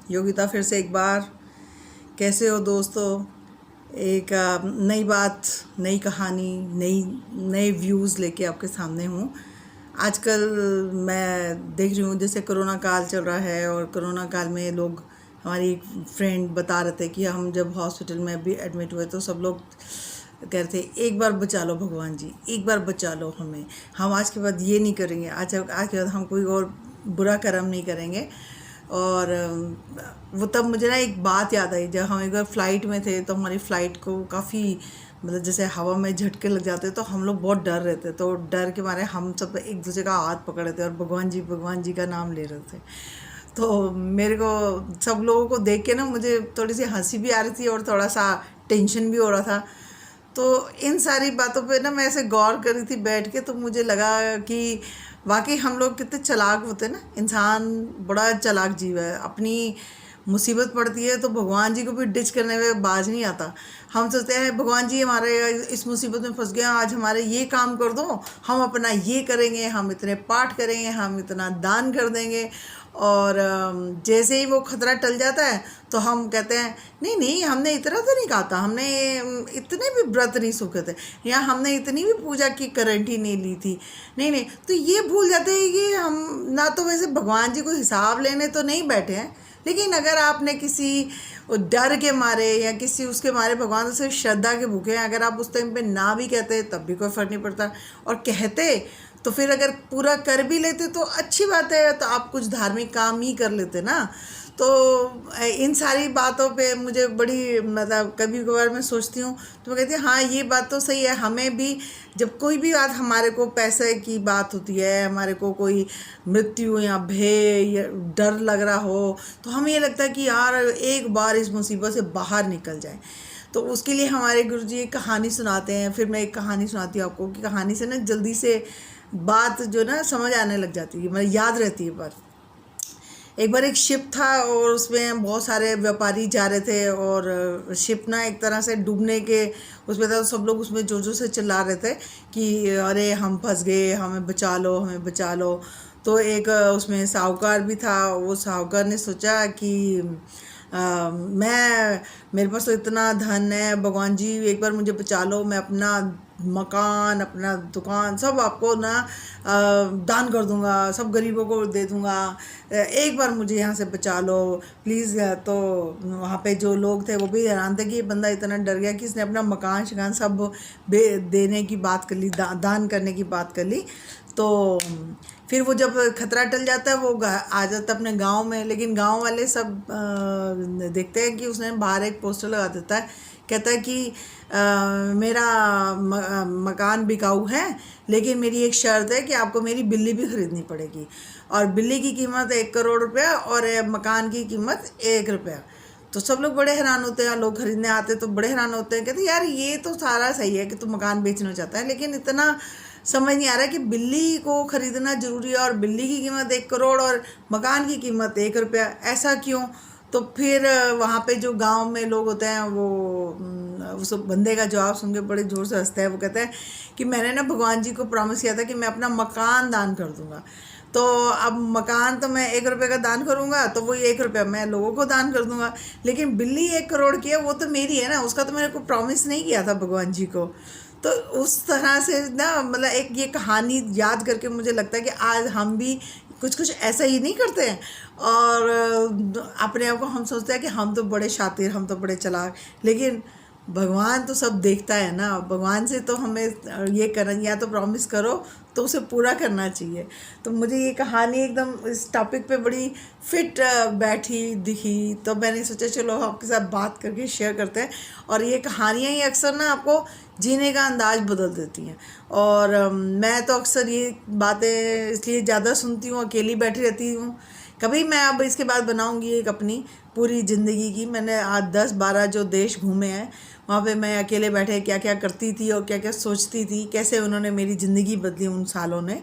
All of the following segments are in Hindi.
योगिता फिर से एक बार। कैसे हो दोस्तों? एक नई बात, नई कहानी, नए व्यूज़ लेके आपके सामने हूँ। आजकल मैं देख रही हूँ जैसे कोरोना काल चल रहा है और कोरोना काल में लोग, हमारी एक फ्रेंड बता रहे थे कि हम जब हॉस्पिटल में भी एडमिट हुए तो सब लोग कह रहे थे एक बार बचा लो भगवान जी, एक बार बचा लो हमें, हम आज के बाद ये नहीं करेंगे, आज के बाद हम कोई और बुरा कर्म नहीं करेंगे। और वो तब मुझे ना एक बात याद आई, जब हम एक बार फ्लाइट में थे तो हमारी फ़्लाइट को काफ़ी मतलब जैसे हवा में झटके लग जाते तो हम लोग बहुत डर रहे थे, तो डर के मारे हम सब एक दूसरे का हाथ पकड़े थे और भगवान जी का नाम ले रहे थे। तो मेरे को सब लोगों को देख के ना मुझे थोड़ी सी हंसी भी आ रही थी और थोड़ा सा टेंशन भी हो रहा था। तो इन सारी बातों पे ना मैं ऐसे गौर कर रही थी बैठ के, तो मुझे लगा कि वाकई हम लोग कितने चालाक होते हैं ना। इंसान बड़ा चालाक जीव है। अपनी मुसीबत पड़ती है तो भगवान जी को भी डिच करने में बाज नहीं आता। हम सोचते हैं भगवान जी हमारे इस मुसीबत में फंस गए, आज हमारे ये काम कर दो, हम अपना ये करेंगे, हम इतने पाठ करेंगे, हम इतना दान कर देंगे। और जैसे ही वो खतरा टल जाता है तो हम कहते हैं नहीं नहीं, हमने इतना तो नहीं कहा था, हमने इतने भी व्रत नहीं सूखे थे, या हमने इतनी भी पूजा की गारंटी नहीं ली थी। नहीं नहीं, तो ये भूल जाते हैं कि हम ना तो वैसे भगवान जी को हिसाब लेने तो नहीं बैठे हैं, लेकिन अगर आपने किसी डर के मारे या किसी उसके मारे भगवान से श्रद्धा के भूखे हैं, अगर आप उस टाइम पे ना भी कहते तब भी कोई फ़र्क नहीं पड़ता, और कहते तो फिर अगर पूरा कर भी लेते तो अच्छी बात है, तो आप कुछ धार्मिक काम ही कर लेते ना। तो इन सारी बातों पे मुझे बड़ी मतलब कभी कभार मैं सोचती हूँ तो मैं कहती हूँ हाँ ये बात तो सही है। हमें भी जब कोई भी बात, हमारे को पैसे की बात होती है, हमारे को कोई मृत्यु या भय या डर लग रहा हो, तो हमें ये लगता है कि यार एक बार इस मुसीबत से बाहर निकल जाए। तो उसके लिए हमारे गुरुजी एक कहानी सुनाते हैं। फिर मैं एक कहानी सुनाती हूँ आपको कि कहानी से ना जल्दी से बात जो ना समझ आने लग जाती है, मतलब याद रहती है। पर एक बार एक शिप था और उसमें बहुत सारे व्यापारी जा रहे थे, और शिप ना एक तरह से डूबने के उसमें था। तो सब लोग उसमें जोर जोर से चिल्ला रहे थे कि अरे हम फंस गए, हमें बचा लो, हमें बचा लो। तो एक उसमें साहूकार भी था। वो साहूकार ने सोचा कि मैं, मेरे पास तो इतना धन है, भगवान जी एक बार मुझे बचा लो, मैं अपना मकान, अपना दुकान सब आपको ना दान कर दूंगा, सब गरीबों को दे दूंगा, एक बार मुझे यहाँ से बचा लो प्लीज़। तो वहाँ पे जो लोग थे वो भी हैरान थे कि ये बंदा इतना डर गया कि इसने अपना मकान शिकान सब देने की बात कर ली, दान करने की बात कर ली। तो फिर वो जब खतरा टल जाता है वो आ जाता है अपने गांव में, लेकिन गांव वाले सब देखते हैं कि उसने बाहर एक पोस्टर लगा देता है, कहता है कि मेरा मकान बिकाऊ है, लेकिन मेरी एक शर्त है कि आपको मेरी बिल्ली भी खरीदनी पड़ेगी, और बिल्ली की कीमत 1 करोड़ रुपया और मकान की कीमत 1 रुपया। तो सब लोग बड़े हैरान होते हैं, लोग खरीदने आते तो बड़े हैरान होते हैं, कहते यार ये तो सारा सही है कि तू मकान बेचना चाहता है, लेकिन इतना समझ नहीं आ रहा कि बिल्ली को खरीदना ज़रूरी है, और बिल्ली की कीमत 1 करोड़ और मकान की कीमत 1 रुपया, ऐसा क्यों? तो फिर वहाँ पे जो गांव में लोग होते हैं वो उस बंदे का जवाब सुन के बड़े ज़ोर से हंसते हैं। वो कहते हैं कि मैंने ना भगवान जी को प्रॉमिस किया था कि मैं अपना मकान दान कर दूंगा, तो अब मकान तो मैं 1 रुपये का दान करूंगा तो वो 1 रुपया मैं लोगों को दान कर दूंगा, लेकिन बिल्ली 1 करोड़ की है, वो तो मेरी है ना, उसका तो मैंने को प्रॉमिस नहीं किया था भगवान जी को। तो उस तरह से ना मतलब एक ये कहानी याद करके मुझे लगता है कि आज हम भी कुछ कुछ ऐसा ही नहीं करते हैं, और अपने आप को हम सोचते हैं कि हम तो बड़े शातिर, हम तो बड़े चालाक, लेकिन भगवान तो सब देखता है ना। भगवान से तो हमें ये करना, या तो प्रॉमिस करो तो उसे पूरा करना चाहिए। तो मुझे ये कहानी एकदम इस टॉपिक पे बड़ी फिट बैठी दिखी, तो मैंने सोचा चलो आपके साथ बात करके शेयर करते हैं। और ये कहानियाँ ही अक्सर ना आपको जीने का अंदाज बदल देती हैं। और मैं तो अक्सर ये बातें इसलिए ज़्यादा सुनती हूँ, अकेली बैठी रहती हूँ। कभी मैं अब इसके बाद बनाऊंगी एक अपनी पूरी ज़िंदगी की, मैंने आज 10-12 जो देश घूमे हैं वहाँ पे मैं अकेले बैठे क्या क्या करती थी और क्या क्या सोचती थी, कैसे उन्होंने मेरी ज़िंदगी बदली उन सालों ने।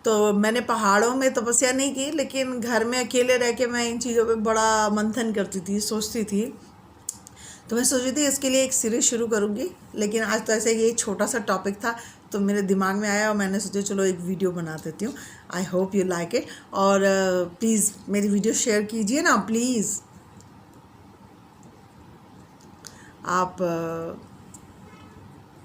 तो मैंने पहाड़ों में तपस्या नहीं की, लेकिन घर में अकेले रह के मैं इन चीज़ों पे बड़ा मंथन करती थी, सोचती थी। तो मैं सोच रही थी इसके लिए एक सीरीज़ शुरू करूँगी, लेकिन आज तो ऐसे ये छोटा सा टॉपिक था तो मेरे दिमाग में आया और मैंने सोचा चलो एक वीडियो बना देती हूँ। I hope you like it, और प्लीज़ मेरी वीडियो शेयर कीजिए ना प्लीज़। आप